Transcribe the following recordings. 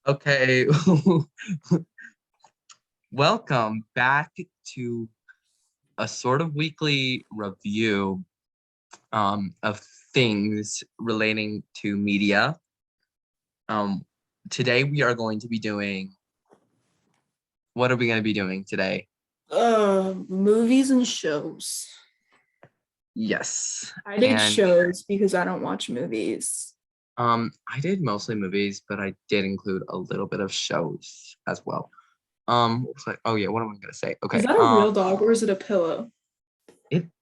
Okay, welcome back to a sort of weekly review of things relating to media. Um, Today we are going to be doing, what are we going to be doing today? Movies and shows. Yes, I did and shows because I don't watch movies. I did mostly movies, but I did include a little bit of shows as well. What was I, oh yeah, what am I going to say? Is Okay, that a real dog or is it a pillow?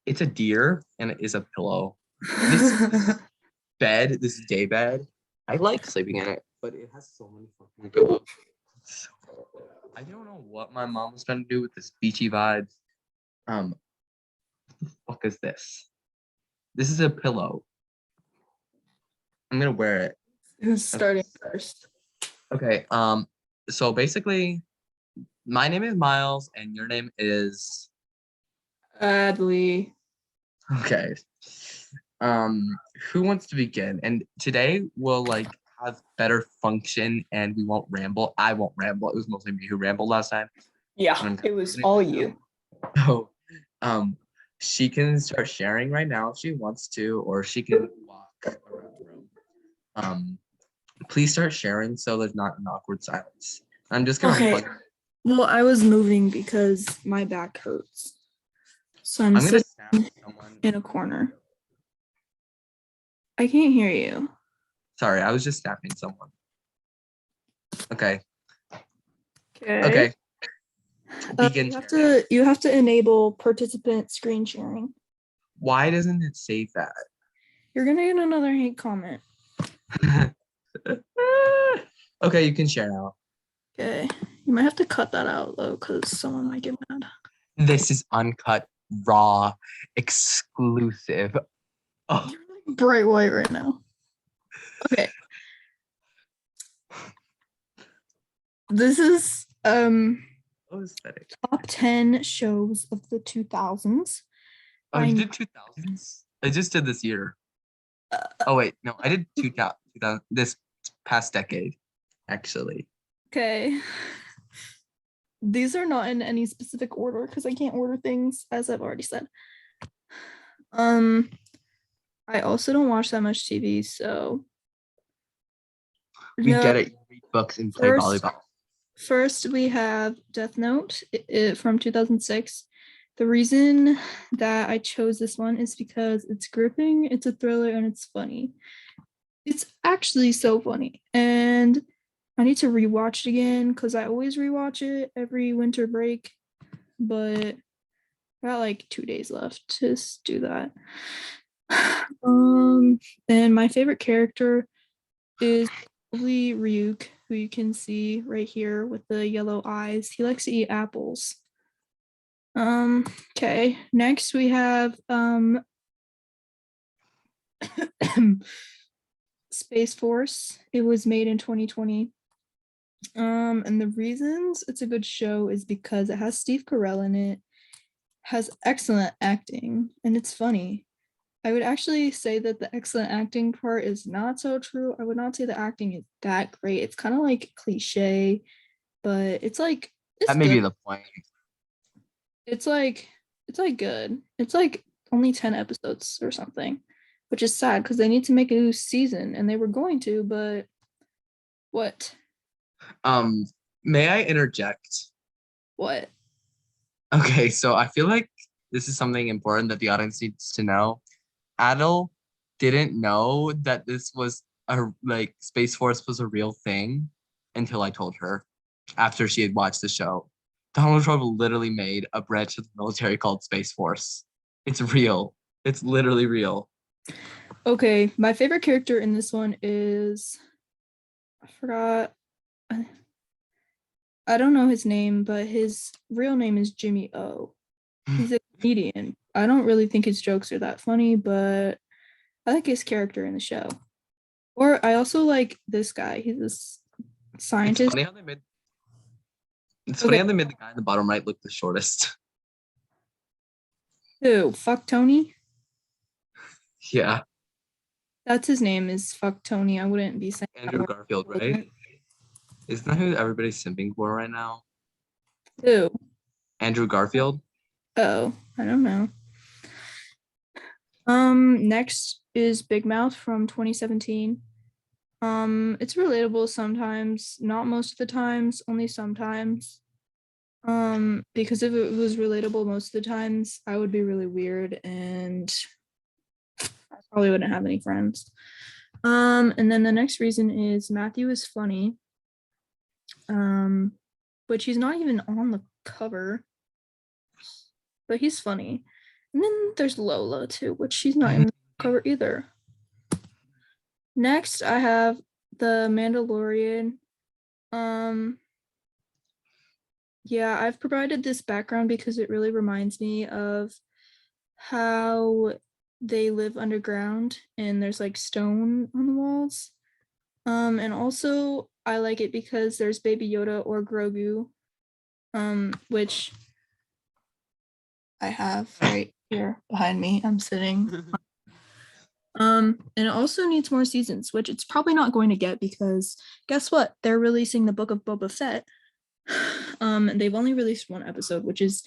it's a deer and it is a pillow. This bed, this day bed, I like sleeping in it, but it has so many fucking pillows. I don't know what my mom was trying to do with this beachy vibes. What the fuck is this? This is a pillow. I'm gonna wear it. Who's Okay. starting first? Okay. So basically, my name is Miles, and your name is. Adley. Okay. Who wants to begin? And today we'll have better function, and we won't ramble. I won't ramble. It was mostly me who rambled last time. Yeah, it was all you. So, she can start sharing right now if she wants to, or she can walk around the room. Please start sharing so there's not an awkward silence. I'm just gonna Okay. unplug. Well, I was moving because my back hurts. So I'm I'm gonna sitting snap someone. in a corner. I can't hear you. Sorry, I was just snapping someone. Okay. Okay. Okay. Begin. You have to enable participant screen sharing. Why doesn't it save that? You're gonna get another hate comment. Okay, you can share now. Okay. You might have to cut that out though, because someone might get mad. This is uncut, raw, exclusive. Oh. You're like bright white right now. Okay. This is top 10 shows of the 2000s. Oh, you did 2000s? I just did this year. Oh wait, no, I did 2000 this past decade, actually. Okay. These are not in any specific order because I can't order things, as I've already said. I also don't watch that much TV, so We get it. You read books and play volleyball. First, we have Death Note from 2006. The reason that I chose this one is because it's gripping, it's a thriller, and it's funny. It's actually so funny. And I need to rewatch it again because I always rewatch it every winter break. But I got like 2 days left to do that. And my favorite character is probably Ryuk, who you can see right here with the yellow eyes. He likes to eat apples. Okay. Next we have Space Force. It was made in 2020. And the reasons it's a good show is because it has Steve Carell in it, has excellent acting, and it's funny. I would actually say that the excellent acting part is not so true. I would not say the acting is that great. It's kind of like cliche, but it's that may good. be the point. It's like good. It's like only 10 episodes or something, which is sad because they need to make a new season and they were going to, but what? May I interject? What? Okay, so I feel like this is something important that the audience needs to know. Adel didn't know that this was Space Force was a real thing until I told her after she had watched the show. Donald Trump literally made a branch of the military called Space Force. It's real. It's literally real. Okay, my favorite character in this one is I forgot. I don't know his name, but his real name is Jimmy O. He's a comedian. I don't really think his jokes are that funny, but I like his character in the show. Or I also like this guy. He's this scientist. It's funny how they made the guy in the bottom right look the shortest. Who? Fuck Tony? Yeah. That's his name is Fuck Tony. I wouldn't be saying Andrew Garfield, right? Isn't that who everybody's simping for right now? Who? Andrew Garfield? Oh, I don't know. Next is Big Mouth from 2017. It's relatable sometimes, not most of the times, only sometimes. Because if it was relatable most of the times, I would be really weird and I probably wouldn't have any friends. And then the next reason is Matthew is funny. Which he's not even on the cover, but he's funny. And then there's Lola too, which she's not in the cover either. Next, I have The Mandalorian. Yeah, I've provided this background because it really reminds me of how they live underground and there's like stone on the walls. And also I like it because there's Baby Yoda or Grogu, which I have right here behind me. I'm sitting. And it also needs more seasons, which it's probably not going to get because guess what? They're releasing the Book of Boba Fett. They've only released one episode, which is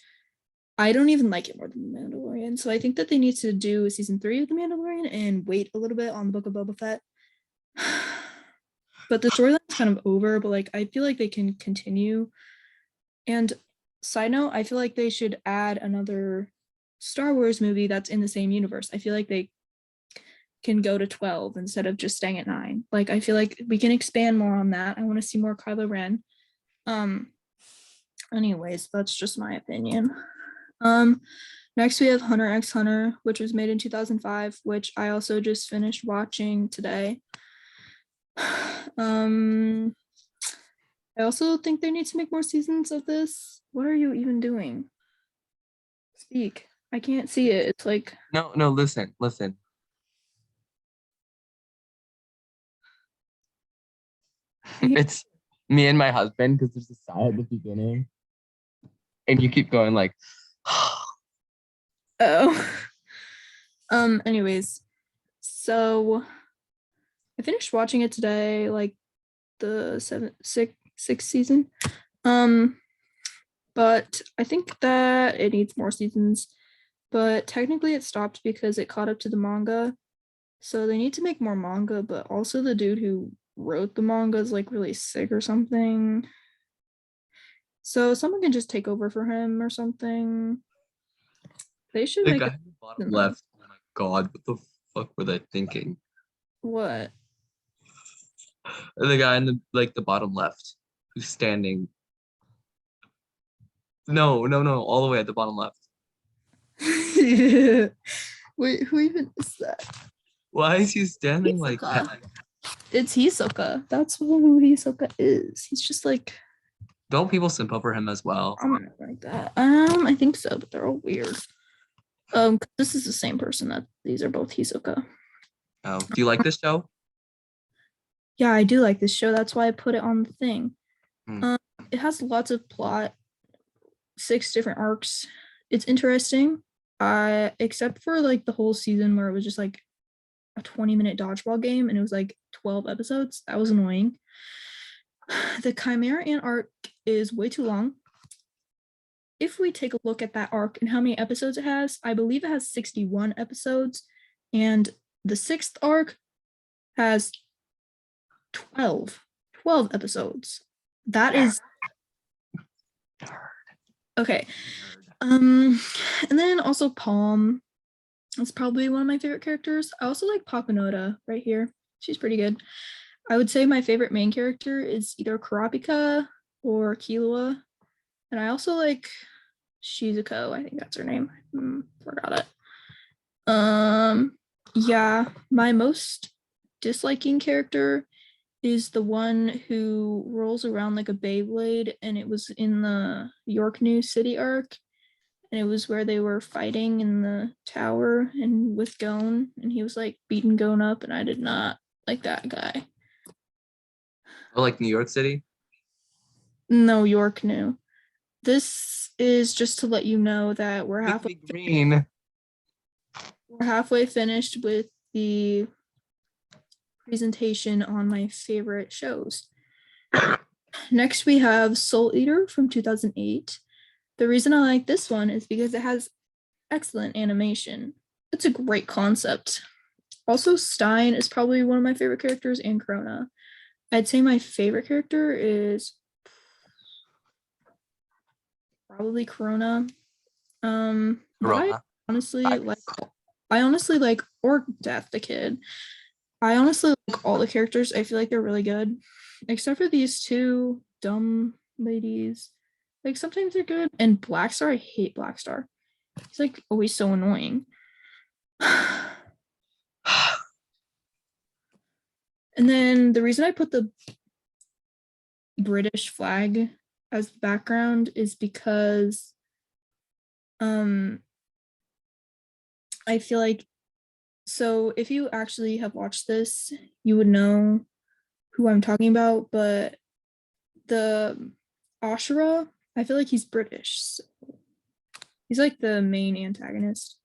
I don't even like it more than The Mandalorian. So I think that they need to do season 3 of The Mandalorian and wait a little bit on the Book of Boba Fett. But the storyline's kind of over, but like I feel like they can continue. And side note, I feel like they should add another Star Wars movie that's in the same universe. I feel like they can go to 12 instead of just staying at 9. Like I feel like we can expand more on that. I want to see more Kylo Ren. Anyways, that's just my opinion. Next we have Hunter x Hunter, which was made in 2005, which I also just finished watching today. I also think they need to make more seasons of this. What are you even doing? Speak. I can't see it. It's like No, listen. It's me and my husband because there's a sigh at the beginning. And you keep going like oh. Anyways, so I finished watching it today, like the sixth season. But I think that it needs more seasons. But technically it stopped because it caught up to the manga. So they need to make more manga, but also the dude who wrote the manga is like really sick or something. So someone can just take over for him or something. They should the make guy it. in the bottom left. Oh my god, what the fuck were they thinking? What? The guy in the bottom left who's standing. No, all the way at the bottom left. Wait, who even is that? Why is he standing like Hisoka. that? It's Hisoka. That's who Hisoka is. He's just like Don't people simp over him as well? I'm not like that. I think so, but they're all weird. This is the same person that these are both Hisoka. Oh, do you like this show? Yeah, I do like this show. That's why I put it on the thing. Hmm. It has lots of plot, 6 different arcs. It's interesting. Except for like the whole season where it was just like a 20-minute dodgeball game and it was like 12 episodes. That was annoying. The Chimera Ant arc is way too long. If we take a look at that arc and how many episodes it has, I believe it has 61 episodes, and the 6th arc has 12 episodes. That is okay. And then also Palm. That's probably one of my favorite characters. I also like Papanoda right here. She's pretty good. I would say my favorite main character is either Kurapika or Killua. And I also like Shizuko. I think that's her name. Forgot it. Yeah, my most disliking character is the one who rolls around like a Beyblade, and it was in the York New City arc, and it was where they were fighting in the tower and with Gon, and he was like beating Gon up, and I did not like that guy. Or like New York City? No, York New. This is just to let you know that we're halfway green. we're halfway finished with the presentation on my favorite shows. Next, we have Soul Eater from 2008. The reason I like this one is because it has excellent animation. It's a great concept. Also, Stein is probably one of my favorite characters, and Krona. I'd say my favorite character is probably Krona. But Corona. honestly like I honestly like or Death the Kid. I honestly like all the characters. I feel like they're really good, except for these two dumb ladies. Like sometimes they're good, and Blackstar. I hate Blackstar. He's like always so annoying. And then the reason I put the British flag as the background is because I feel like so if you actually have watched this, you would know who I'm talking about, but the Ashura, I feel like he's British. So he's like the main antagonist.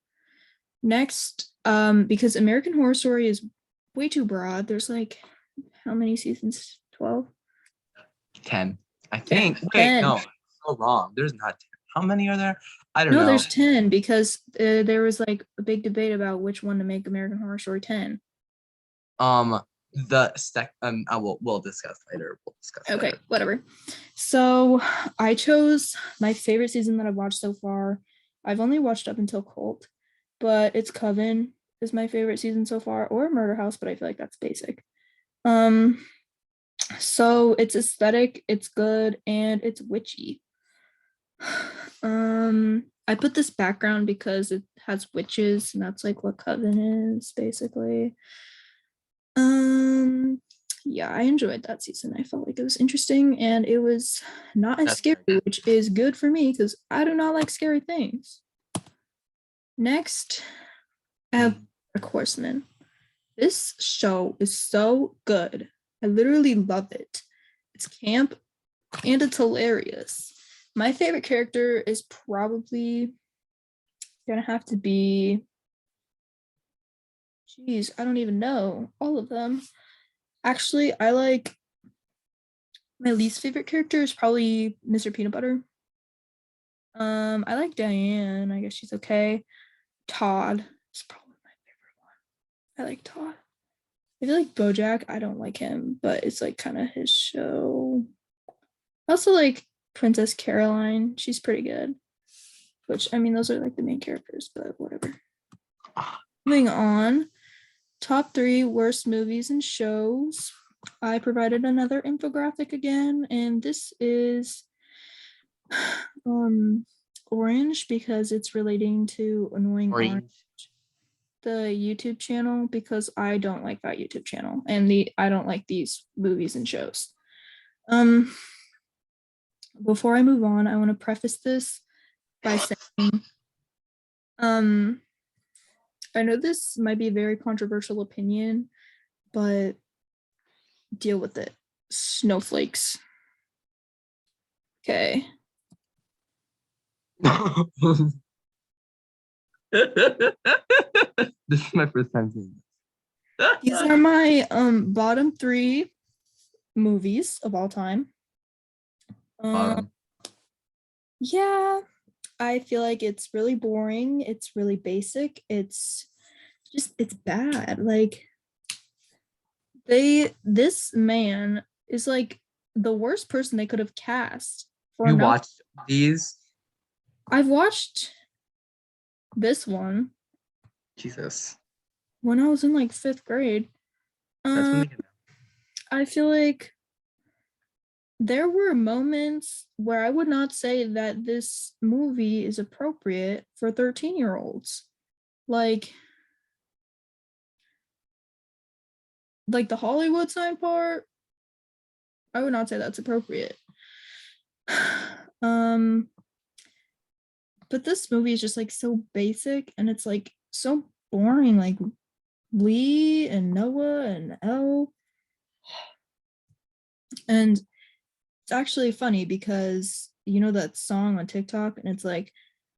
Next, because American Horror Story is way too broad. There's like how many seasons? 12? 10. I think. 10. Wait, 10. no, I'm so wrong. There's not 10. How many are there? I don't No, know. there's 10 because there was like a big debate about which one to make American Horror Story 10. The sec I will we'll discuss later. We'll discuss Okay, later. whatever. So I chose my favorite season that I've watched so far. I've only watched up until Cult, but it's Coven is my favorite season so far, or Murder House, but I feel like that's basic. So it's aesthetic, it's good, and it's witchy. I put this background because it has witches, and that's like what Coven is basically. Yeah, I enjoyed that season. I felt like it was interesting and it was not as That's scary, fair. which is good for me because I do not like scary things. Next, I have Dark Horseman. This show is so good. I literally love it. It's camp and it's hilarious. My favorite character is probably gonna have to be, geez, I don't even know all of them. Actually, I like my least favorite character is probably Mr. Peanut Butter. I like Diane. I guess she's okay. Todd is probably my favorite one. I like Todd. I feel like BoJack. I don't like him, but it's like kind of his show. I also like Princess Caroline. She's pretty good. Which I mean, those are like the main characters, but whatever. Moving on. Top 3 worst movies and shows. I provided another infographic again, and this is Orange because it's relating to Annoying Orange, the YouTube channel, because I don't like that YouTube channel, and I don't like these movies and shows. Before I move on, I want to preface this by saying, I know this might be a very controversial opinion, but deal with it. Snowflakes. Okay. This is my first time seeing this. These are my bottom 3 movies of all time. Yeah, I feel like it's really boring. It's really basic. It's bad. Like this man is like the worst person they could have cast for You watched these? I've watched this one Jesus. when I was in like 5th grade. That's when I feel like there were moments where I would not say that this movie is appropriate for 13-year-olds. Like the Hollywood sign part, I would not say that's appropriate. But this movie is just like so basic and it's like so boring, like Lee and Noah and Elle. And it's actually funny because you know that song on TikTok and it's like,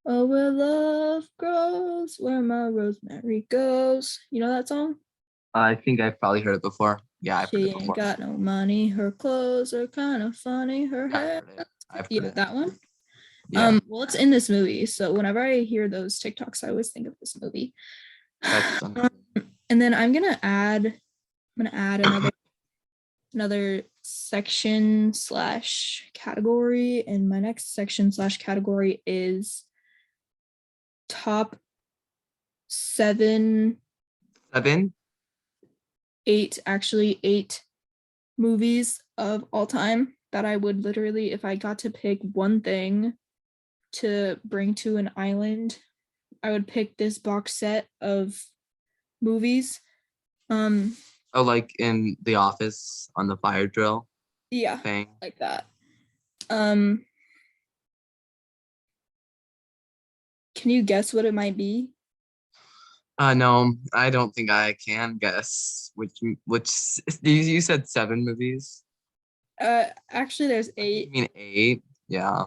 oh, where love grows, where my rosemary goes. You know that song? I think I've probably heard it before. Yeah, I've heard She it ain't before. got no money. Her clothes are kind of funny. Her Yeah, I've hair. heard it. I've heard Yeah, it. that one. Yeah, Well, it's in this movie, so whenever I hear those TikToks, I always think of this movie. that's amazing. And then I'm gonna add another section slash category, and my next section slash category is top 7, 7. 8, actually 8 movies of all time that I would literally, if I got to pick one thing to bring to an island, I would pick this box set of movies. Um, Oh, like in The Office on the fire drill yeah, thing. like that. Um, can you guess what it might be? No, I don't think I can guess which you said 7 movies. Actually, there's You 8. mean 8? Yeah.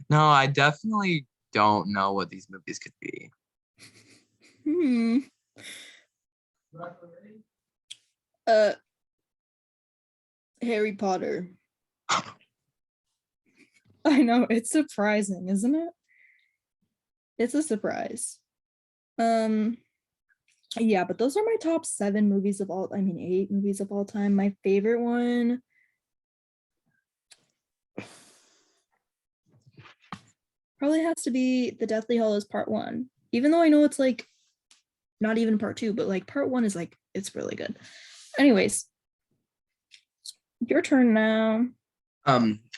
No, I definitely don't know what these movies could be. Hmm. Uh, Harry Potter. I know, it's surprising, isn't it? It's a surprise. Um, yeah, but those are my top 7 movies of all, I mean 8 movies of all time. My favorite one probably has to be The Deathly Hallows Part 1. Even though I know it's like not even Part 2, but like Part 1 is like it's really good. Anyways, your turn now.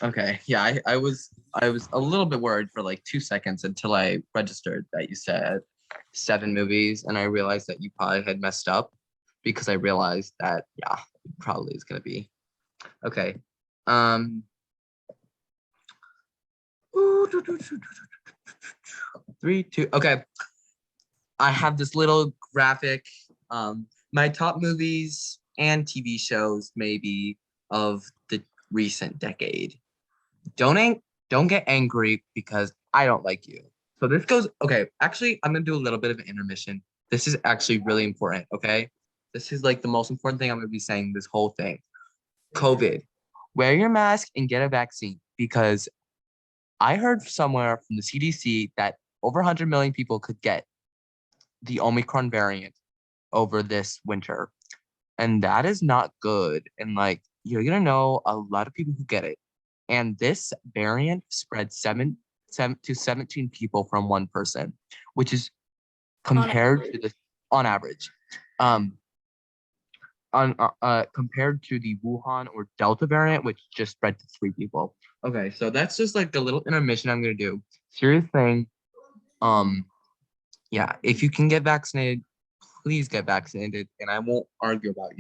Okay. Yeah, I was a little bit worried for like 2 seconds until I registered that you said 7 movies, and I realized that you probably had messed up because I realized that yeah, it probably is gonna be. Okay. Um 3, 2. Okay. I have this little graphic. My top movies and TV shows, maybe, of the recent decade. Don't get angry because I don't like you. So this goes okay. Actually, I'm gonna do a little bit of an intermission. This is actually really important. Okay, this is like the most important thing I'm gonna be saying this whole thing. COVID. Wear your mask and get a vaccine because I heard somewhere from the CDC that over 100 million people could get the Omicron variant over this winter. And that is not good. And like, you're going to know a lot of people who get it. And this variant spread 7 to 17 people from one person, which is compared to the on average. Um, compared to the Wuhan or Delta variant, which just spread to 3 people. Okay, so that's just like a little intermission I'm gonna do. Serious thing. Um, yeah, if you can get vaccinated, please get vaccinated, and I won't argue about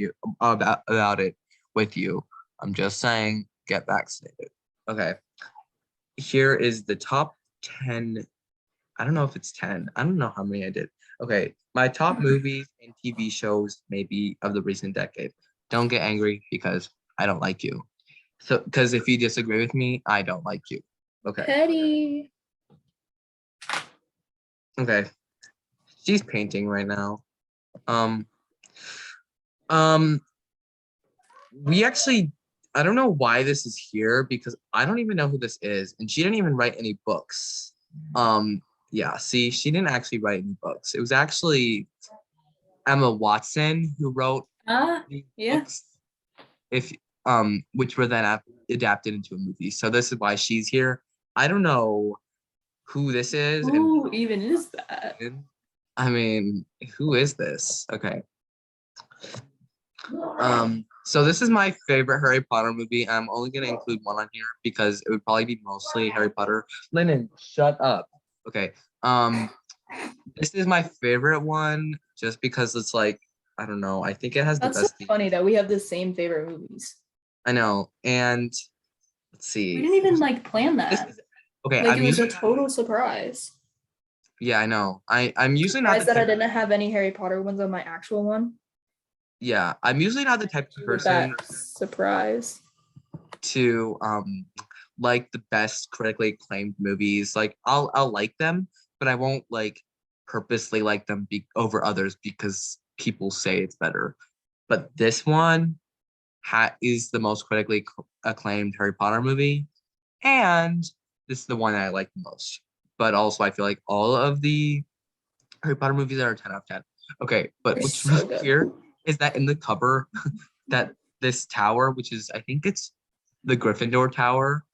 it with you. I'm just saying, get vaccinated. Okay, here is the top 10. I don't know if it's 10. I don't know how many I did. Okay, my top movies and TV shows maybe of the recent decade. Don't get angry because I don't like you. So, because if you disagree with me, I don't like you. Okay. Petty. Okay. She's painting right now. Um, um, we actually, I don't know why this is here because I don't even know who this is, and she didn't even write any books. Yeah, see, she didn't actually write any books. It was actually Emma Watson who wrote these Yeah. books, if which were then adapted into a movie. So this is why she's here. I don't know who this is, and Who even is that? I mean, who is this? Okay. So this is my favorite Harry Potter movie. I'm only gonna include one on here because it would probably be mostly Harry Potter. Lennon, shut up. Okay. Um, this is my favorite one just because it's like, I don't know. I think it has the That's so best theme. funny that we have the same favorite movies. I know. And let's We see. didn't even like plan This that. is okay. Like I'm it was a usually total surprise. yeah, I know. I'm usually not the Surprised that I type. didn't have any Harry Potter ones on my actual one. Yeah, I'm usually not the type of With person that surprise. to like the best critically acclaimed movies. Like I'll like them, but I won't like purposely like them over others because people say it's better. But this one, is the most critically acclaimed Harry Potter movie, and this is the one that I like the most. But also, I feel like all of the Harry Potter movies are 10 out of 10. Okay, but They're what's so really good. weird is that in the cover, that this tower, which is I think it's the Gryffindor Tower,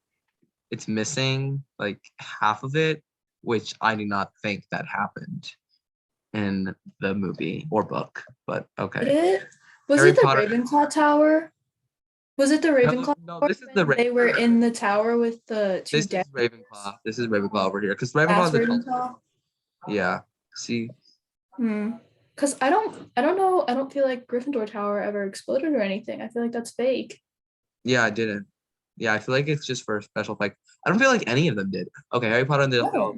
it's missing like half of it, which I do not think that happened in the movie or book. But Did okay, it? Was Harry it the Potter. Ravenclaw Tower? Was it the No, Ravenclaw no, Tower this is the when they were Ravenclaw. in the tower with the two This is daggers? Ravenclaw. This is Ravenclaw over here because Ravenclaw That's is the tallest Ravenclaw. building. Yeah. See. Hmm. Because I don't know. I don't feel like Gryffindor Tower ever exploded or anything. I feel like that's fake. Yeah, I didn't. Yeah, I feel like it's just for a special effect. I don't feel like any of them did. Okay, Harry Potter and the No.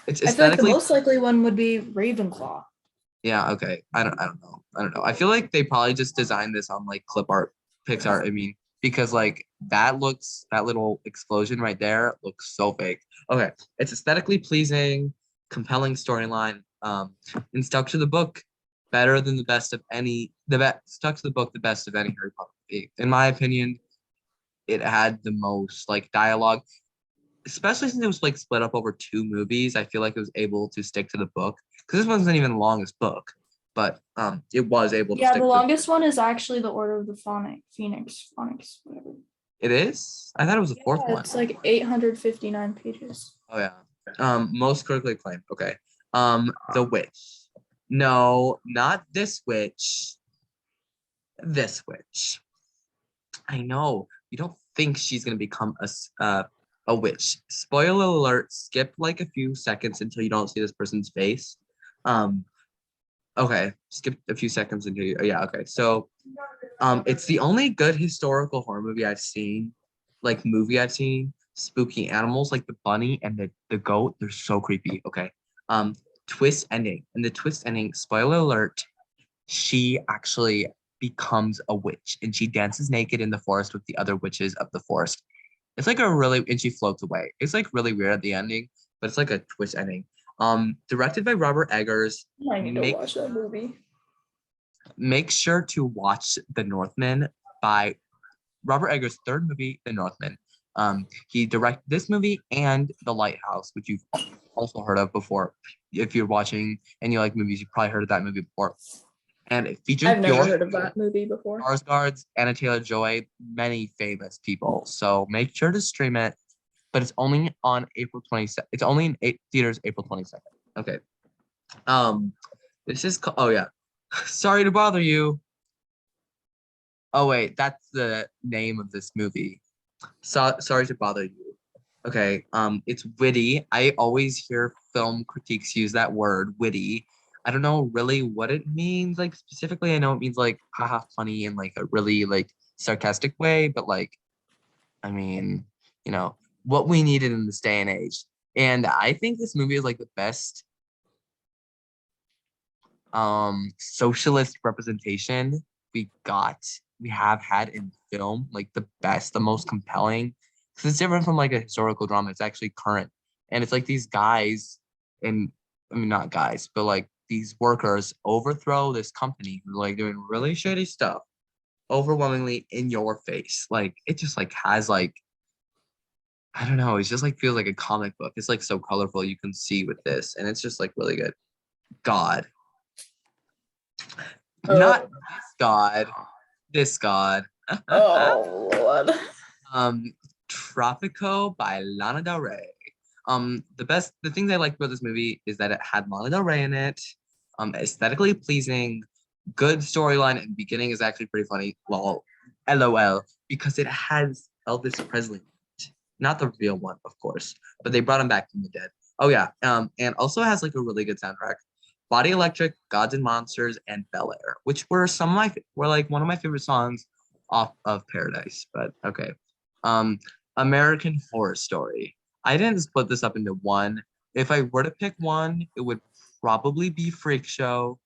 It's I feel like the aesthetically. most likely one would be Ravenclaw. Yeah, okay. I don't know. I don't know. I feel like they probably just designed this on like clip art, Pixar, I mean, because like that little explosion right there looks so fake. Okay. It's aesthetically pleasing, compelling storyline, and stuck to the book better than the best of any stuck to the book the best of any Harry Potter movie. In my opinion, it had the most like dialogue, especially since it was like split up over two movies. I feel like it was able to stick to the book because this wasn't even the longest book, but it was able to Yeah, the stick to the. longest one is actually the Order of the Phoenix, whatever. It is. I thought it was the fourth Yeah, one. it's like 859 pages. Oh yeah. Most critically acclaimed. Okay. The Witch. No, not this witch. This witch. I know you don't think she's gonna become a witch. Spoiler alert. Skip like a few seconds until you don't see this person's face. Um, Okay, skip a few seconds into yeah, okay. So it's the only good historical horror movie I've seen, like movie I've seen. Spooky animals like the bunny and the goat, they're so creepy. Okay. Um, twist ending. And the twist ending, spoiler alert, she actually becomes a witch and she dances naked in the forest with the other witches of the forest. It's like a really and she floats away. It's like really weird at the ending, but it's like a twist ending. Directed by Robert Eggers. I need to Make watch that movie. make sure to watch The Northman by Robert Eggers' third movie, The Northman. He directed this movie and The Lighthouse, which you've also heard of before. If you're watching and you like movies, you've probably heard of that movie before. And it features I've never heard of that movie before. Skarsgård, Anna Taylor-Joy, many famous people. So make sure to stream it. But it's only on April 22nd. It's only in theaters April 22nd. Okay. Um, this is oh yeah. Sorry to bother you. Oh wait, that's the name of this movie. Sorry to bother you. Okay, it's witty. I always hear film critiques use that word, witty. I don't know really what it means, like specifically. I know it means like haha funny in like a really like sarcastic way, but like, I mean, what we needed in this day and age. And I think this movie is like the best socialist representation we have had in film, like the best, the most compelling, because it's different from like a historical drama. It's actually current, and it's like these guys, and I mean not guys, but like these workers overthrow this company who's like doing really shady stuff overwhelmingly in your face. Like it just like has like, I don't know, it's just like feels like a comic book. It's like so colorful you can see with this, and it's just like really good. God. Not this God, this God. Oh Lord. um, Tropico by Lana Del Rey. The things I liked about this movie is that it had Lana Del Rey in it. Aesthetically pleasing, good storyline, and beginning is actually pretty funny. Lol, LOL, because it has Elvis Presley in it. Not the real one, of course, but they brought him back from the dead. Oh yeah, and also has like a really good soundtrack. Body Electric, Gods and Monsters, and Bel Air, which were like one of my favorite songs off of Paradise. But okay. Um, American Horror Story. I didn't split this up into one. If I were to pick one, it would probably be Freak Show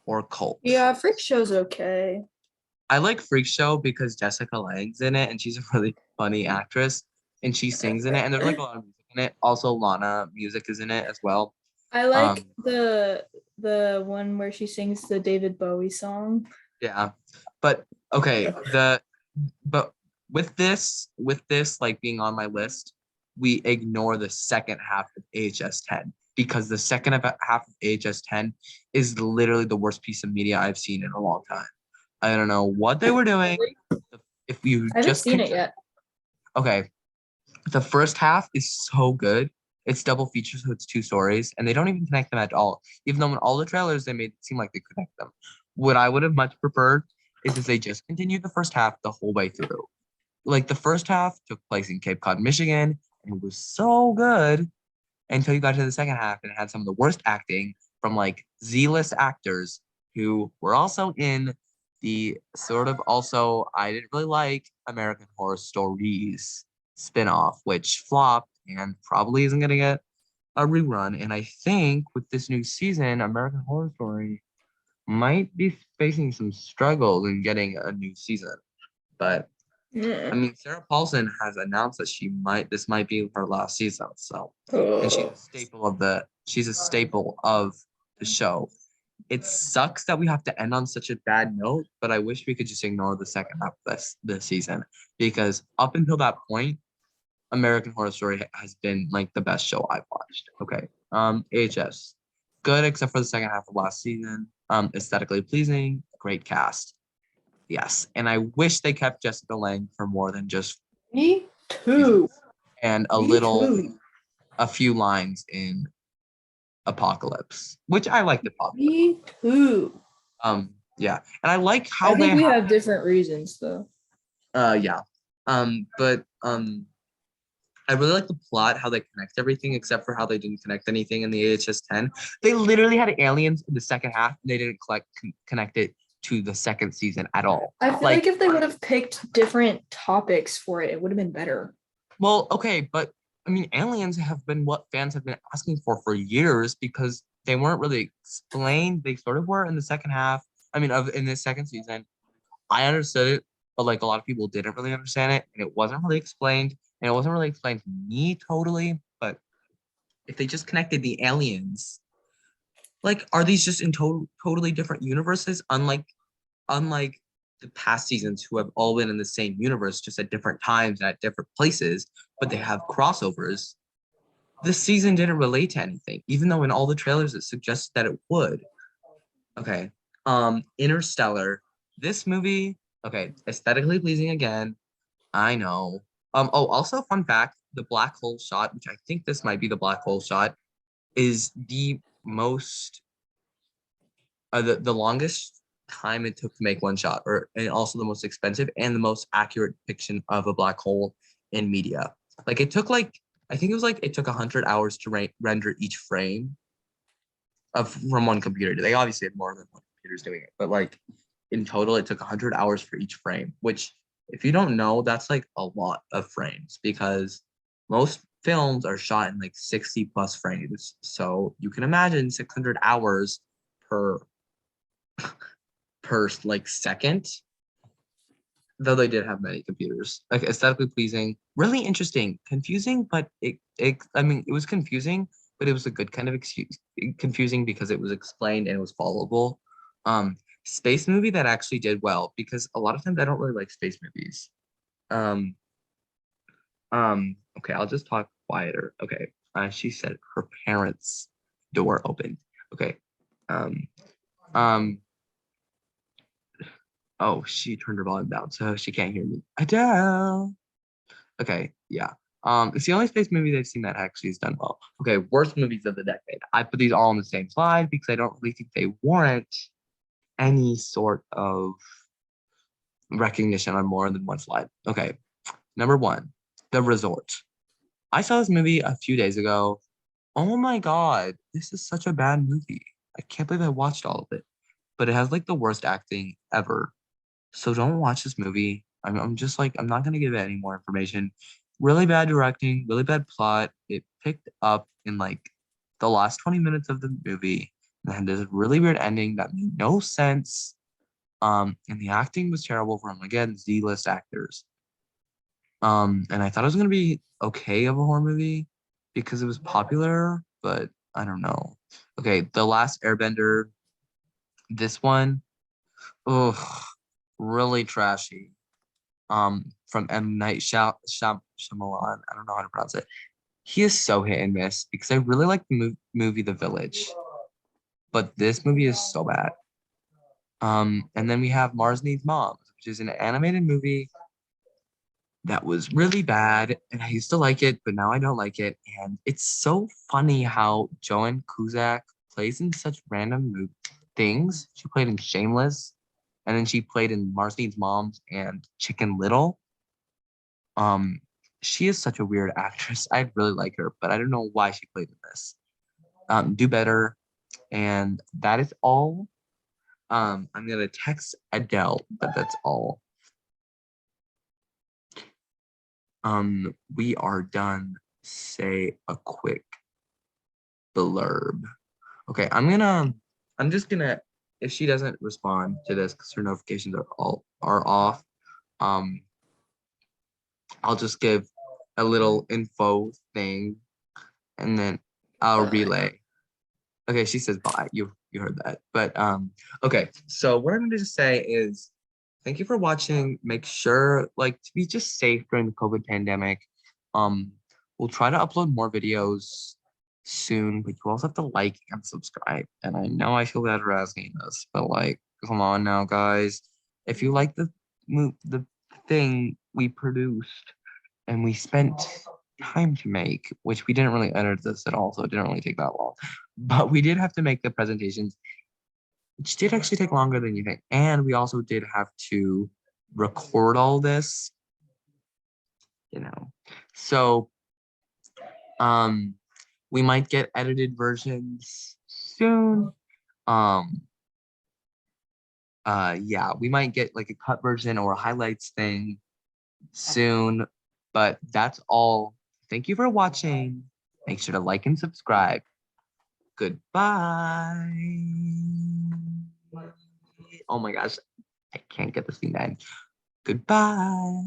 or Cult. Yeah, Freak Show's okay. I like Freak Show because Jessica Lange's in it and she's a really funny actress and she sings in it and there's like a lot of music in it. Also, Lana music is in it as well. I like Um, the one where she sings the David Bowie song. yeah. But okay, but with this like being on my list, we ignore the second half of AHS 10 because the half of AHS 10 is literally the worst piece of media I've seen in a long time. I don't know what they were doing. If you I haven't just seen it yet. okay, the first half is so good. It's double feature, so it's two stories, and they don't even connect them at all. Even though in all the trailers they made it seem like they connect them. What I would have much preferred is if they just continued the first half the whole way through. Like the first half took place in Cape Cod, Michigan, and it was so good until you got to the second half and it had some of the worst acting from like Z-list actors who were also in the sort of also I didn't really like American Horror Stories spinoff, which flopped and probably isn't gonna get a rerun. And I think with this new season, American Horror Story might be facing some struggles in getting a new season. But I mean, Sarah Paulson has announced that this might be her last season. So, and she's a staple of the show. It sucks that we have to end on such a bad note, but I wish we could just ignore the second half of this season because up until that point, American Horror Story has been like the best show I've watched. Okay. AHS. Good except for the second half of last season. Aesthetically pleasing, great cast. Yes, and I wish they kept Jessica Lange for more than just Me too. seasons and Me too. a few lines in Apocalypse, which I liked Apocalypse. Me too. Yeah, and I like I how think they we have different reasons though. yeah, but I really like the plot, how they connect everything, except for how they didn't connect anything in the AHS 10. They literally had aliens in the second half, and they didn't connect it to the second season at all. I feel like if they would have picked different topics for it, it would have been better. Well, okay, but I mean, aliens have been what fans have been asking for years because they weren't really explained. They sort of were in the second half. I mean, of in the second season, I understood it, but like a lot of people didn't really understand it, and it wasn't really explained, and it wasn't really explained to me totally. But if they just connected the aliens, like, are these just in totally different universes? Unlike the past seasons who have all been in the same universe, just at different times and at different places, but they have crossovers. This season didn't relate to anything, even though in all the trailers it suggested that it would. Okay. Interstellar. This movie, okay, aesthetically pleasing again. I know. Oh, also fun fact, the black hole shot, which I think this might be the black hole shot, is the most the longest time it took to make one shot, or and also the most expensive and the most accurate depiction of a black hole in media. Like it took like I think it was like it took 100 hours to render each frame of from one computer. They obviously had more than one computers doing it, but like in total, it took 100 hours for each frame. Which, if you don't know, that's like a lot of frames because most films are shot in like 60 plus frames. So you can imagine 600 hours per like second, though they did have many computers. Like aesthetically pleasing, really interesting, confusing, but it I mean it was confusing, but it was a good kind of confusing because it was explained and it was followable. Space movie that actually did well because a lot of times I don't really like space movies. Um, okay, I'll just talk quieter. Okay. She said her parents' door opened. Okay. Um, um, Oh, she turned her volume down, so she can't hear me. Adele. Okay, yeah. It's the only space movie they've seen that actually has done well. Okay, worst movies of the decade. I put these all on the same slide because I don't really think they warrant any sort of recognition on more than one slide. Okay, number one, The Resort. I saw this movie a few days ago. Oh my God, this is such a bad movie. I can't believe I watched all of it, but it has like the worst acting ever. So don't watch this movie. I'm just like, I'm not going to give it any more information. Really bad directing, really bad plot. It picked up in like the last 20 minutes of the movie and had this really weird ending that made no sense. And the acting was terrible from, again, Z-list actors. And I thought it was going to be okay of a horror movie because it was popular, but I don't know. Okay, The Last Airbender. This one, ugh, really trashy. from M. Night Shyamalan. I don't know how to pronounce it. He is so hit and miss because I really like the movie The Village, but this movie is so bad. And then we have Mars Needs Moms, which is an animated movie that was really bad, and I used to like it, but now I don't like it. And it's so funny how Joan Cusack plays in such random things. She played in Shameless, and then she played in Mars Needs Moms and Chicken Little. Um, she is such a weird actress. I really like her, but I don't know why she played in this. Do better, and that is all. I'm gonna text Adele, but that's all. We are done. Say a quick blurb. Okay, I'm just gonna, if she doesn't respond to this because her notifications are off, um, I'll just give a little info thing and then I'll relay. Okay, she says bye. You heard that. But okay, so what I'm gonna just say is thank you for watching. Make sure like to be just safe during the COVID pandemic. We'll try to upload more videos soon, but you also have to like and subscribe. And I know I feel bad for asking this, but like, come on now, guys. If you like the thing we produced and we spent time to make, which we didn't really edit this at all, so it didn't really take that long. But we did have to make the presentations, which did actually take longer than you think. And we also did have to record all this, you know. So we might get edited versions soon. Yeah, we might get like a cut version or a highlights thing soon, but that's all. Thank you for watching. Make sure to like and subscribe. Goodbye. Oh my gosh, I can't get this thing done. Goodbye.